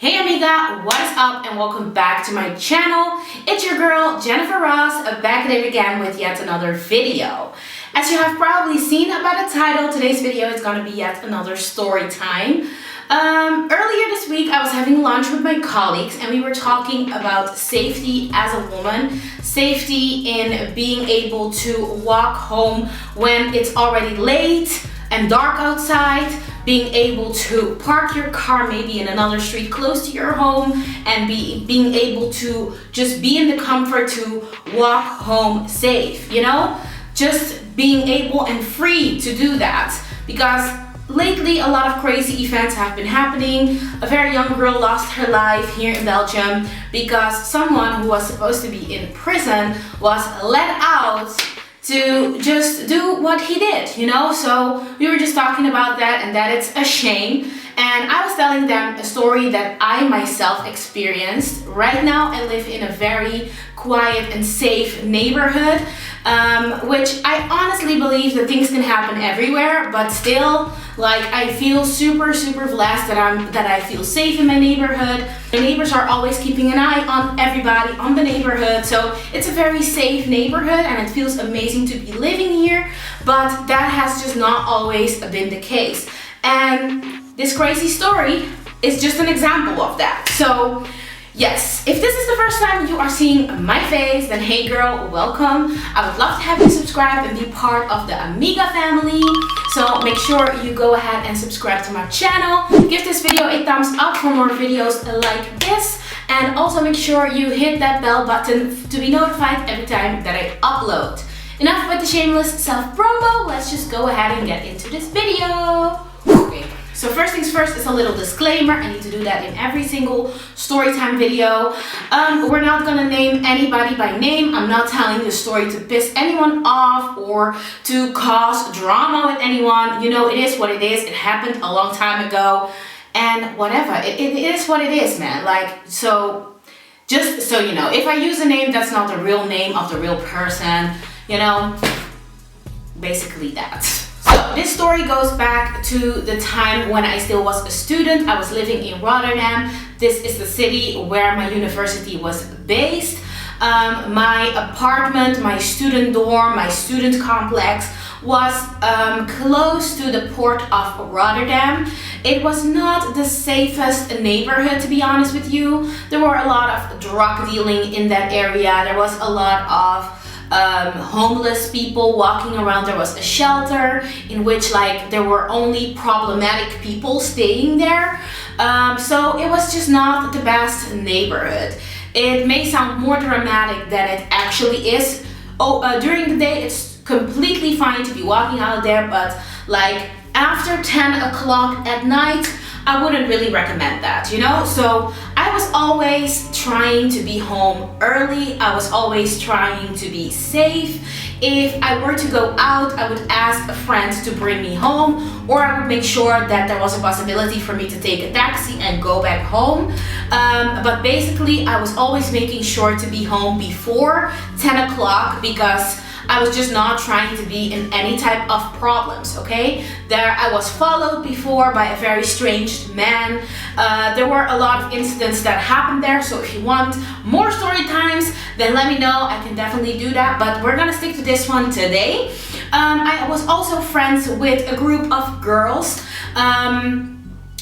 Hey amiga, what is up and welcome back to my channel. It's your girl Jennyfer Ross back at it again with yet another video. As you have probably seen by the title, today's video is going to be yet another story time. Earlier this week I was having lunch with my colleagues and we were talking about safety as a woman, safety in being able to walk home when it's already late and dark outside, being able to park your car maybe in another street close to your home and being able to just be in the comfort to walk home safe, you know? Just being able and free to do that, because lately a lot of crazy events have been happening. A very young girl lost her life here in Belgium because someone who was supposed to be in prison was let out to just do what he did, you know? So we were just talking about that and that it's a shame. And I was telling them a story that I myself experienced. Right now I live in a very quiet and safe neighborhood, which I honestly believe that things can happen everywhere, but still, like, I feel super blessed that I feel safe in my neighborhood. My neighbors are always keeping an eye on everybody on the neighborhood, so it's a very safe neighborhood and it feels amazing to be living here, but that has just not always been the case. And this crazy story is just an example of that. So yes, if this is the first time you are seeing my face, then hey girl, welcome. I would love to have you subscribe and be part of the Amiga family. So make sure you go ahead and subscribe to my channel. Give this video a thumbs up for more videos like this. And also make sure you hit that bell button to be notified every time that I upload. Enough with the shameless self-promo, let's just go ahead and get into this video. Okay. So first things first is a little disclaimer. I need to do that in every single storytime video. We're not gonna name anybody by name. I'm not telling the story to piss anyone off or to cause drama with anyone. You know, it is what it is. It happened a long time ago and whatever. It is what it is, man. Like, so just so you know, if I use a name that's not the real name of the real person, you know, basically that. So this story goes back to the time when I still was a student. I was living in Rotterdam. This is the city where my university was based. My apartment, my student dorm, my student complex was close to the port of Rotterdam. It was not the safest neighborhood, to be honest with you. There were a lot of drug dealing in that area. There was a lot of homeless people walking around. There was a shelter in which, like, there were only problematic people staying there. So it was just not the best neighborhood. It may sound more dramatic than it actually is. During the day it's completely fine to be walking out there, but like after 10 o'clock at night I wouldn't really recommend that, you know? So I was always trying to be home early. I was always trying to be safe. If I were to go out, I would ask a friend to bring me home, or I would make sure that there was a possibility for me to take a taxi and go back home. But basically I was always making sure to be home before 10 o'clock because I was just not trying to be in any type of problems, okay? There I was followed before by a very strange man. There were a lot of incidents that happened there, so if you want more story times, then let me know. I can definitely do that, but we're gonna stick to this one today. I was also friends with a group of girls.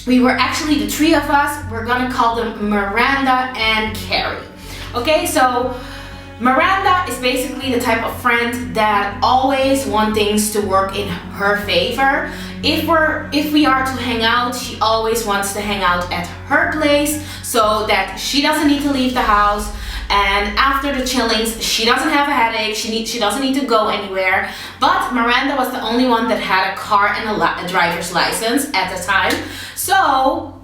We were actually the three of us. We're gonna call them Miranda and Carrie. Okay, so Miranda is basically the type of friend that always wants things to work in her favor. If we are to hang out, she always wants to hang out at her place so that she doesn't need to leave the house. And after the chillings, she doesn't have a headache, she doesn't need to go anywhere. But Miranda was the only one that had a car and a driver's license at the time. So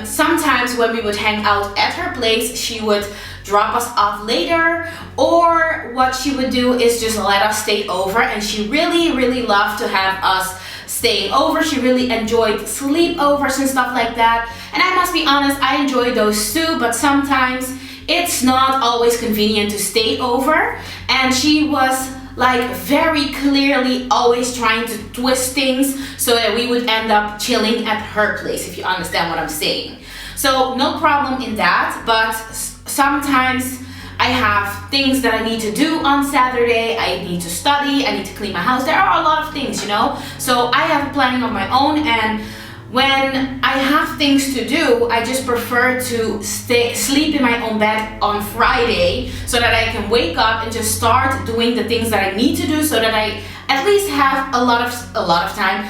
sometimes when we would hang out at her place, she would drop us off later, or what she would do is just let us stay over, and she really loved to have us staying over. She really enjoyed sleepovers and stuff like that, and I must be honest, I enjoy those too, but sometimes it's not always convenient to stay over, and she was like very clearly always trying to twist things so that we would end up chilling at her place, if you understand what I'm saying. So no problem in that, but sometimes I have things that I need to do on Saturday. I need to study, I need to clean my house. There are a lot of things, you know. So I have a planning of my own, and when I have things to do, I just prefer to sleep in my own bed on Friday so that I can wake up and just start doing the things that I need to do, so that I at least have a lot of time,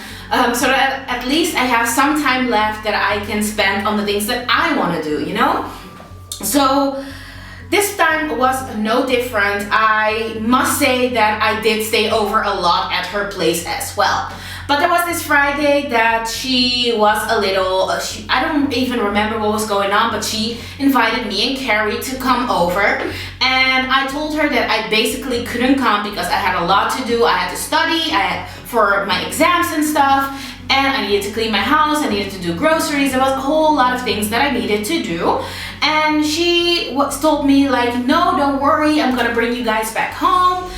so that at least I have some time left that I can spend on the things that I want to do, you know. So this time was no different. I must say that I did stay over a lot at her place as well. But there was this Friday that she was a little, I don't even remember what was going on, but she invited me and Carrie to come over. And I told her that I basically couldn't come because I had a lot to do. I had to study for my exams and stuff. And I needed to clean my house, I needed to do groceries. There was a whole lot of things that I needed to do. And she told me like, no, don't worry, I'm gonna bring you guys back home.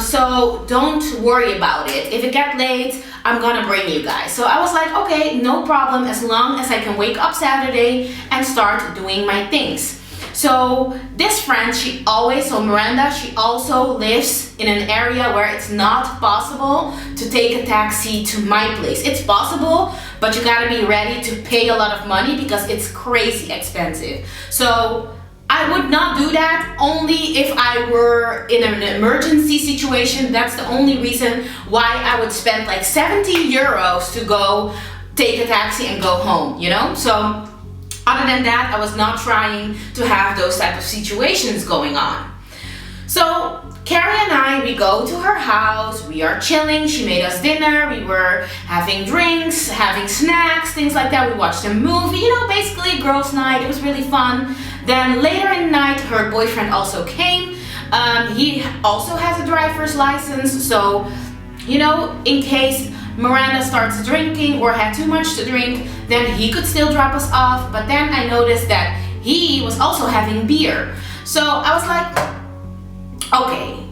So don't worry about it. If it gets late, I'm gonna bring you guys. So I was like, okay, no problem, as long as I can wake up Saturday and start doing my things. So this friend, Miranda, she also lives in an area where it's not possible to take a taxi to my place. It's possible, but you gotta be ready to pay a lot of money because it's crazy expensive. So I would not do that, only if I were in an emergency situation. That's the only reason why I would spend like 70 euros to go take a taxi and go home, you know? So other than that, I was not trying to have those type of situations going on. So Carrie and I, we go to her house, we are chilling, she made us dinner, we were having drinks, having snacks, things like that. We watched a movie, you know, basically girls' night. It was really fun. Then later in the night, her boyfriend also came. He also has a driver's license, so, you know, in case Miranda starts drinking or had too much to drink, then he could still drop us off. But then I noticed that he was also having beer. So I was like, okay,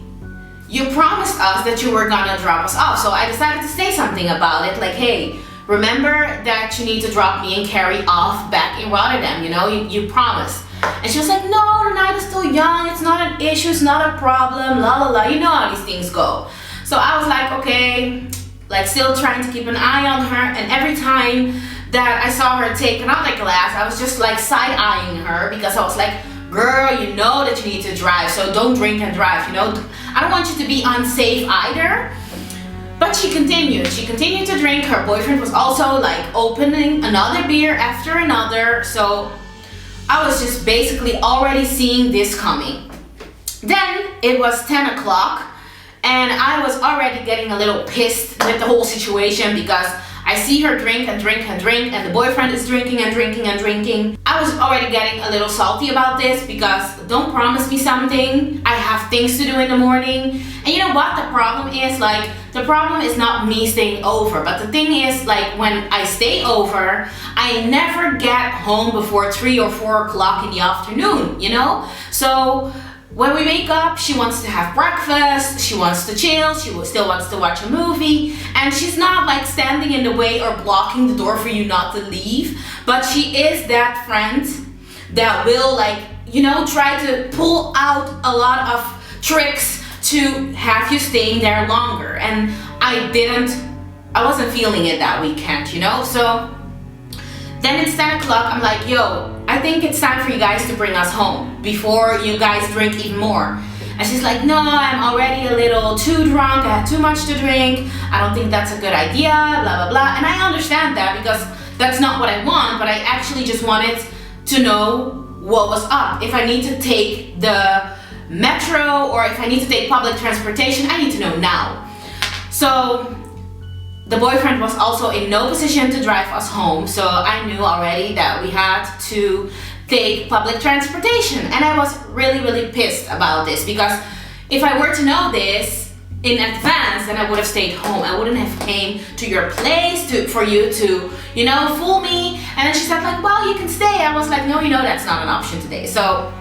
you promised us that you were gonna drop us off. So I decided to say something about it, like, hey, remember that you need to drop me and Carrie off back in Rotterdam, you know, you promised. And she was like, no, the night is still young, it's not an issue, it's not a problem, la la la, you know how these things go. So I was like, okay, like still trying to keep an eye on her, and every time that I saw her take another glass, I was just like side-eyeing her because I was like, girl, you know that you need to drive, so don't drink and drive, you know. I don't want you to be unsafe either. But she continued to drink. Her boyfriend was also like opening another beer after another, so I was just basically already seeing this coming. Then it was 10 o'clock and I was already getting a little pissed with the whole situation because I see her drink and drink and drink, and the boyfriend is drinking and drinking and drinking. I was already getting a little salty about this because don't promise me something. I have things to do in the morning. And you know what the problem is? Like, the problem is not me staying over, but the thing is, like, when I stay over, I never get home before 3 or 4 o'clock in the afternoon, you know? So when we wake up, she wants to have breakfast, she wants to chill, she still wants to watch a movie, and she's not like standing in the way or blocking the door for you not to leave, but she is that friend that will, like, you know, try to pull out a lot of tricks to have you staying there longer. And I wasn't feeling it that weekend, you know? So then it's 10 o'clock, I'm like, yo, I think it's time for you guys to bring us home before you guys drink even more. And she's like, no, I'm already a little too drunk, I had too much to drink, I don't think that's a good idea, blah, blah, blah. And I understand that because that's not what I want, but I actually just wanted to know what was up. If I need to take the metro or if I need to take public transportation, I need to know now. So the boyfriend was also in no position to drive us home, so I knew already that we had to take public transportation. And I was really, really pissed about this because if I were to know this in advance, then I would have stayed home. I wouldn't have came to your place for you to, you know, fool me. And then she said like, well, you can stay. I was like, no, you know, that's not an option today. So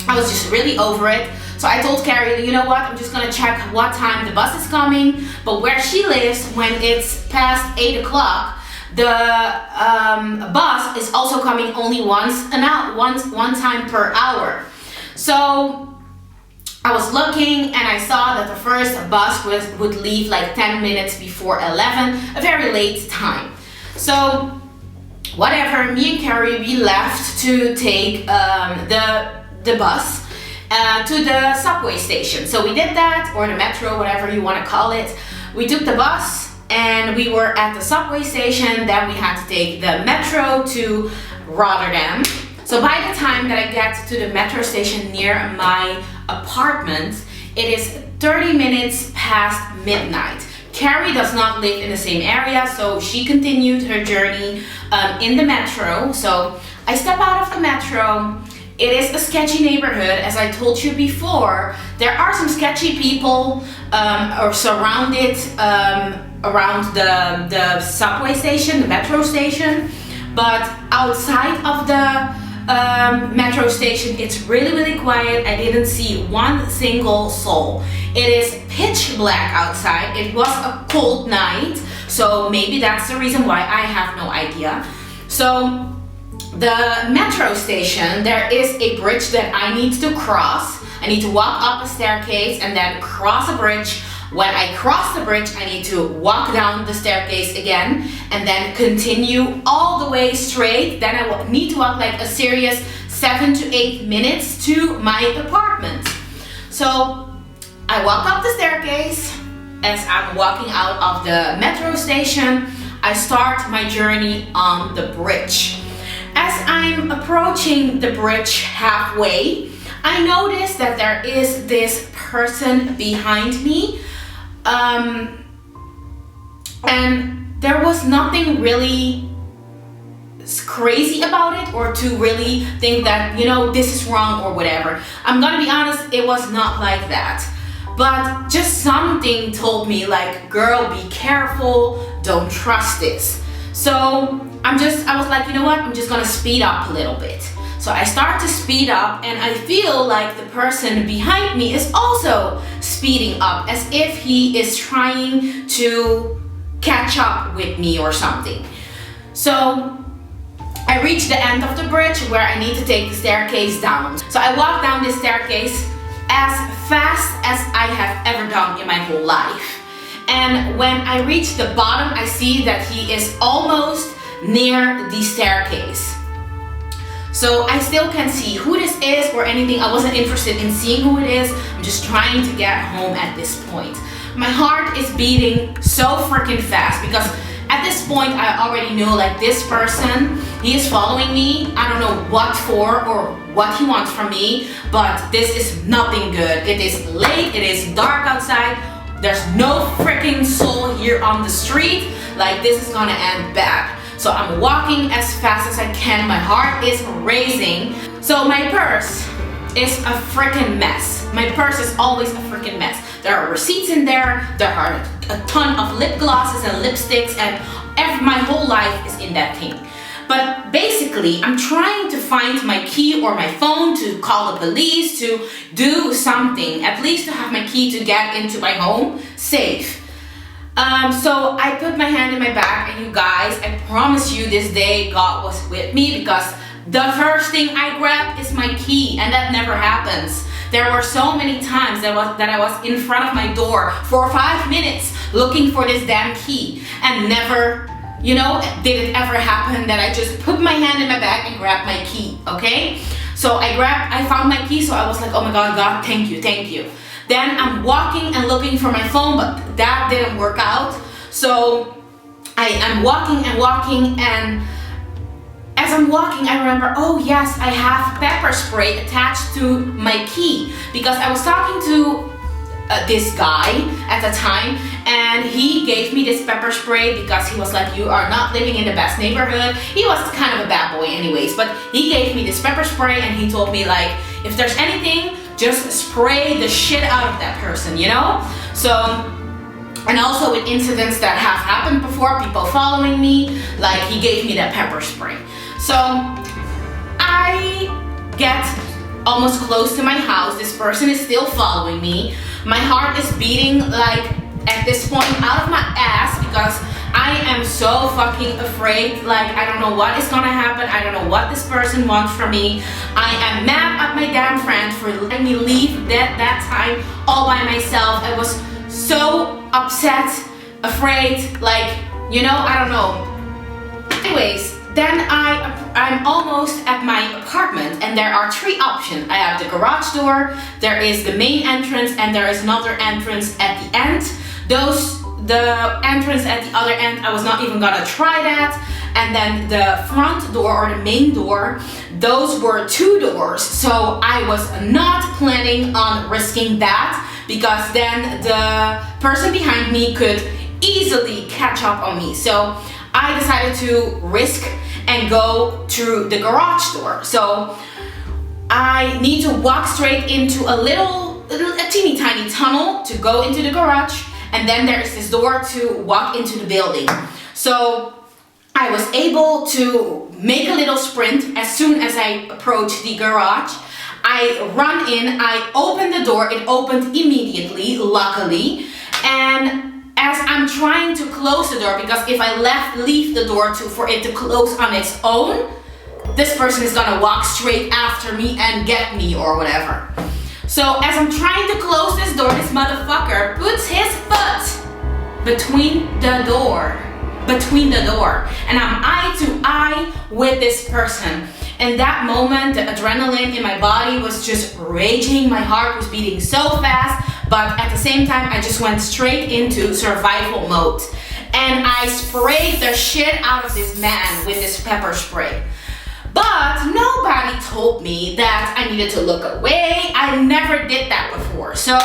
I was just really over it. So I told Carrie, you know what, I'm just gonna check what time the bus is coming, but where she lives, when it's past 8 o'clock, the bus is also coming only one time per hour. So I was looking and I saw that the first bus would leave like 10 minutes before 11, a very late time. So whatever, me and Carrie, we left to take the bus to the subway station. So we did that, or the metro, whatever you want to call it. We took the bus and we were at the subway station. Then we had to take the metro to Rotterdam. So by the time that I get to the metro station near my apartment, it is 30 minutes past midnight. Carrie does not live in the same area, so she continued her journey in the metro. So I step out of the metro. It is a sketchy neighborhood, as I told you before. There are some sketchy people or surrounded around the subway station, the metro station. But outside of the metro station, it's really quiet. I didn't see one single soul. It is pitch black outside. It was a cold night, so maybe that's the reason why. I have no idea. So the metro station, there is a bridge that I need to cross. I need to walk up a staircase and then cross a bridge. When I cross the bridge, I need to walk down the staircase again and then continue all the way straight. Then I need to walk like a serious 7 to 8 minutes to my apartment. So I walk up the staircase. As I'm walking out of the metro station, I start my journey on the bridge. As I'm approaching the bridge halfway, I notice that there is this person behind me. And there was nothing really crazy about it, or to really think that, you know, this is wrong or whatever. I'm gonna be honest, it was not like that. But just something told me like, girl, be careful, don't trust this. So I was like, you know what, I'm just gonna speed up a little bit. So I start to speed up and I feel like the person behind me is also speeding up, as if he is trying to catch up with me or something. So I reach the end of the bridge where I need to take the staircase down. So I walk down this staircase as fast as I have ever done in my whole life. And when I reach the bottom, I see that he is almost near the staircase. So I still can't see who this is or anything. I wasn't interested in seeing who it is. I'm just trying to get home at this point. My heart is beating so freaking fast because at this point I already know like this person, he is following me. I don't know what for or what he wants from me, but this is nothing good. It is late, it is dark outside. There's no freaking soul here on the street. Like, this is gonna end bad. So I'm walking as fast as I can. My heart is racing. So my purse is a freaking mess. My purse is always a freaking mess. There are receipts in there. There are a ton of lip glosses and lipsticks, and my whole life is in that thing. But basically, I'm trying to find my key or my phone, to call the police, to do something, at least to have my key to get into my home safe. So I put my hand in my bag, and you guys, I promise you this day God was with me, because the first thing I grabbed is my key, and that never happens. There were so many times that I was in front of my door for 5 minutes looking for this damn key, and never, you know, did it ever happen that I just put my hand in my bag and grabbed my key, okay? So I found my key, so I was like, oh my God, God, thank you, thank you. Then I'm walking and looking for my phone, but that didn't work out. So I am walking and walking, and as I'm walking, I remember, oh yes, I have pepper spray attached to my key, because I was talking to this guy at the time, and he gave me this pepper spray because he was like, you are not living in the best neighborhood. He was kind of a bad boy anyways, but he gave me this pepper spray, and he told me like, if there's anything, just spray the shit out of that person, you know? So, and also with incidents that have happened before, people following me, like he gave me that pepper spray. So I get almost close to my house. This person is still following me. My heart is beating like at this point out of my ass, because I I am so fucking afraid. Like, I don't know what is gonna happen. I don't know what this person wants from me. I am mad at my damn friend for letting me leave that time all by myself. I was so upset, afraid, like, you know, I don't know. Anyways, then I'm almost at my apartment, and there are three options. I have the garage door, there is the main entrance, and there is another entrance at the end. The entrance at the other end, I was not even gonna try that. And then the front door, or the main door, those were two doors. So I was not planning on risking that, because then the person behind me could easily catch up on me. So I decided to risk and go through the garage door. So I need to walk straight into a teeny tiny tunnel to go into the garage. And then there is this door to walk into the building. So I was able to make a little sprint as soon as I approached the garage. I run in, I open the door, it opened immediately, luckily. And as I'm trying to close the door, because if I leave the door for it to close on its own, this person is gonna walk straight after me and get me or whatever. So as I'm trying to close this door, this motherfucker puts his foot between the door, and I'm eye to eye with this person. In that moment, the adrenaline in my body was just raging. My heart was beating so fast, but at the same time, I just went straight into survival mode. And I sprayed the shit out of this man with this pepper spray. But nobody told me that I needed to look away. I never did that before. So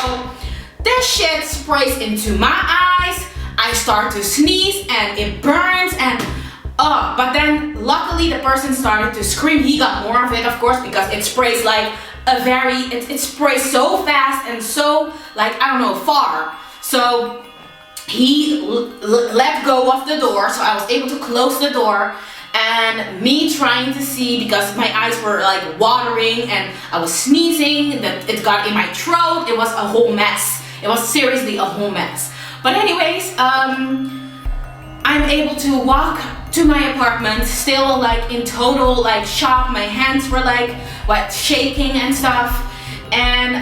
this shit sprays into my eyes. I start to sneeze and it burns and but then luckily the person started to scream. He got more of it, of course, because it sprays like it sprays so fast and so, like, I don't know, far. So he let go of the door, so I was able to close the door. And me trying to see, because my eyes were like watering and I was sneezing, that it got in my throat. It was a whole mess. It was seriously a whole mess. But anyways, I'm able to walk to my apartment, still like in total like shock. My hands were like shaking and stuff. And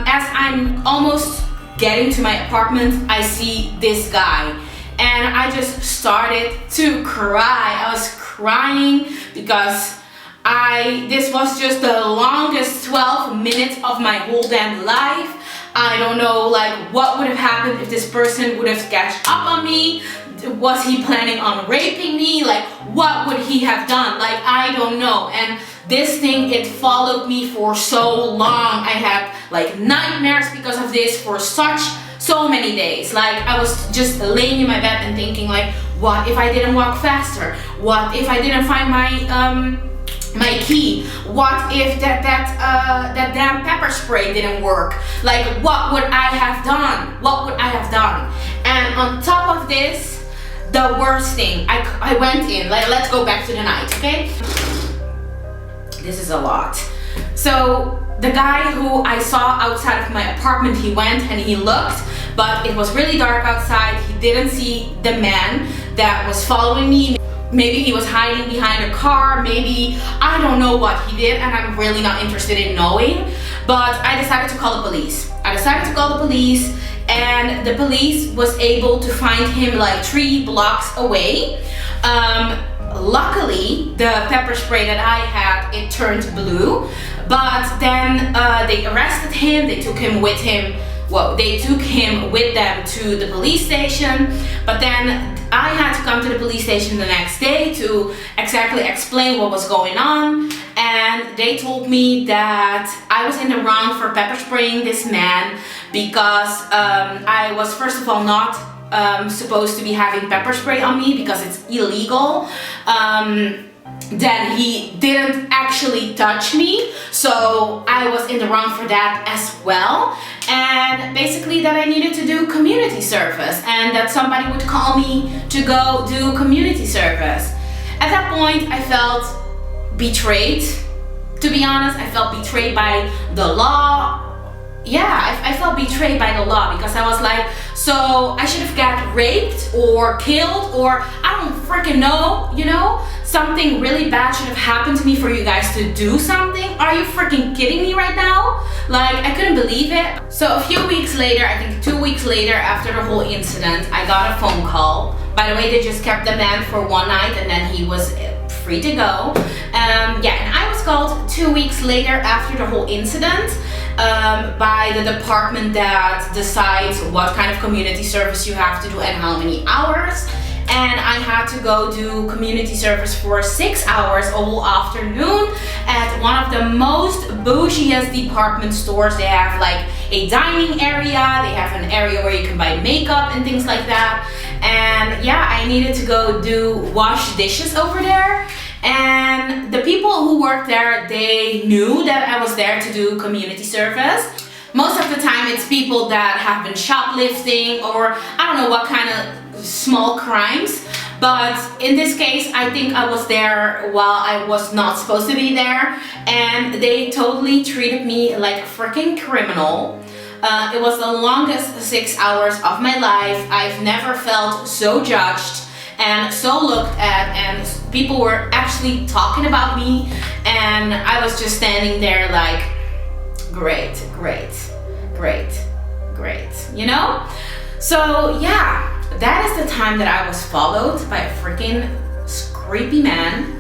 as I'm almost getting to my apartment, I see this guy. And I just started to cry. I was crying because this was just the longest 12 minutes of my whole damn life. I don't know like what would have happened if this person would have catched up on me. Was he planning on raping me? Like, what would he have done? Like, I don't know. And this thing, it followed me for so long. I had like nightmares because of this for so many days. Like, I was just laying in my bed and thinking like, what if I didn't walk faster? What if I didn't find my key? What if that damn pepper spray didn't work? Like, what would I have done? What would I have done? And on top of this, the worst thing, I went in, like, let's go back to the night, okay? This is a lot. So the guy who I saw outside of my apartment, he went and he looked, but it was really dark outside. He didn't see the man that was following me. Maybe he was hiding behind a car, maybe, I don't know what he did, and I'm really not interested in knowing. But I decided to call the police. And the police was able to find him like 3 blocks away. Luckily, the pepper spray that I had, it turned blue. But then they arrested him, they took him with them to the police station. But then I had to come to the police station the next day to exactly explain what was going on. And they told me that I was in the wrong for pepper spraying this man because I was, first of all, not supposed to be having pepper spray on me because it's illegal. Then he didn't actually touch me, so I was in the wrong for that as well. And basically that I needed to do community service and that somebody would call me to go do community service. At that point I felt betrayed, to be honest. I felt betrayed by the law. Yeah, I felt betrayed by the law because I was like, So I should have got raped or killed, or I don't freaking know, you know? Something really bad should have happened to me for you guys to do something. Are you freaking kidding me right now? Like, I couldn't believe it. So a few weeks later, I think 2 weeks later after the whole incident, I got a phone call. By the way, they just kept the man for one night and then he was free to go. Yeah, and I was called 2 weeks later after the whole incident by the department that decides what kind of community service you have to do and how many hours. And I had to go do community service for 6 hours all afternoon at one of the most bougiest department stores. They have like a dining area, they have an area where you can buy makeup and things like that. And yeah, I needed to go wash dishes over there. And the people who worked there, they knew that I was there to do community service. Most of the time it's people that have been shoplifting or I don't know what kind of small crimes. But in this case, I think I was there while I was not supposed to be there. And they totally treated me like a freaking criminal. It was the longest 6 hours of my life. I've never felt so judged and so looked at, and people were actually talking about me, and I was just standing there like, great, great, great, great, you know? So yeah, that is the time that I was followed by a freaking creepy man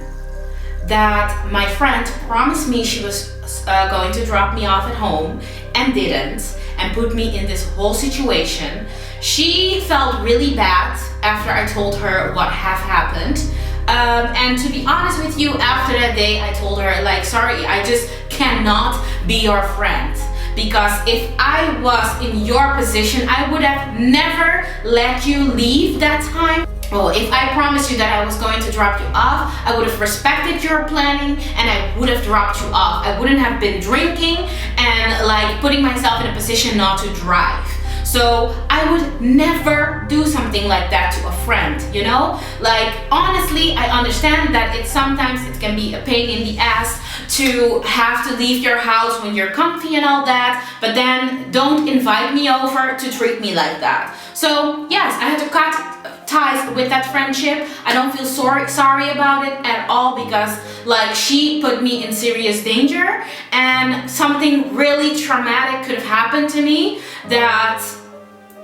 that my friend promised me she was going to drop me off at home and didn't, and put me in this whole situation. She felt really bad after I told her what had happened. And to be honest with you, after that day, I told her, like, sorry, I just cannot be your friend. Because if I was in your position, I would have never let you leave that time. Well, if I promised you that I was going to drop you off, I would have respected your planning and I would have dropped you off. I wouldn't have been drinking and like putting myself in a position not to drive. So I would never do something like that to a friend, you know? Like, honestly, I understand that sometimes it can be a pain in the ass to have to leave your house when you're comfy and all that, but then don't invite me over to treat me like that. So yes, I had to cut ties with that friendship. I don't feel sorry about it at all, because like she put me in serious danger and something really traumatic could have happened to me that,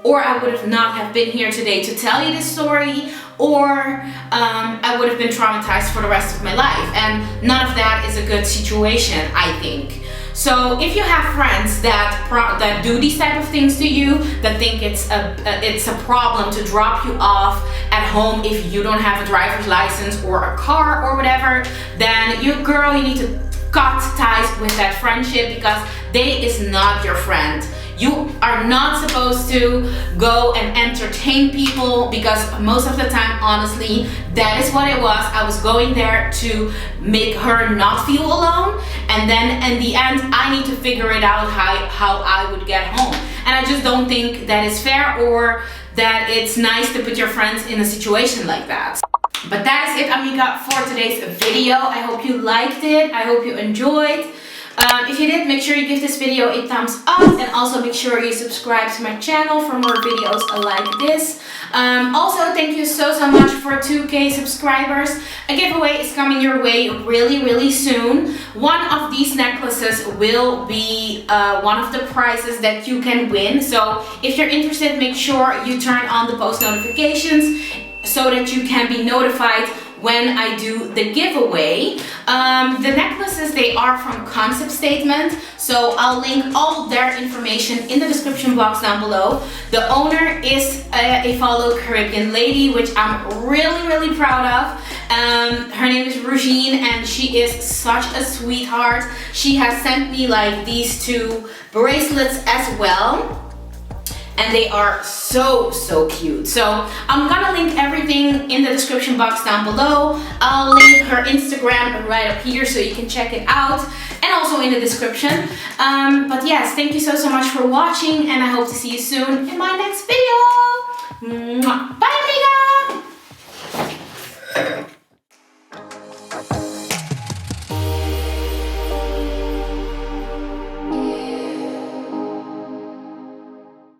or I would have not have been here today to tell you this story, or I would have been traumatized for the rest of my life, and none of that is a good situation, I think. So if you have friends that do these type of things to you, that think it's a problem to drop you off at home if you don't have a driver's license or a car or whatever, then you need to cut ties with that friendship, because they is not your friend. You are not supposed to go and entertain people, because most of the time, honestly, that is what it was. I was going there to make her not feel alone, and then in the end, I need to figure it out how I would get home. And I just don't think that is fair, or that it's nice to put your friends in a situation like that. But that is it, amiga, for today's video. I hope you liked it. I hope you enjoyed. If you did, make sure you give this video a thumbs up, and also make sure you subscribe to my channel for more videos like this. Also, thank you so much for 2K subscribers. A giveaway is coming your way really soon. One of these necklaces will be one of the prizes that you can win. So if you're interested, make sure you turn on the post notifications so that you can be notified when I do the giveaway. The necklaces, they are from Concept Statement, so I'll link all their information in the description box down below. The owner is a fellow Caribbean lady, which I'm really proud of. Her name is Regine, and she is such a sweetheart. She has sent me like these 2 bracelets as well, and they are so cute. So I'm gonna link everything in the description box down below. I'll link her Instagram right up here so you can check it out, and also in the description. But yes, thank you so much for watching, and I hope to see you soon in my next video.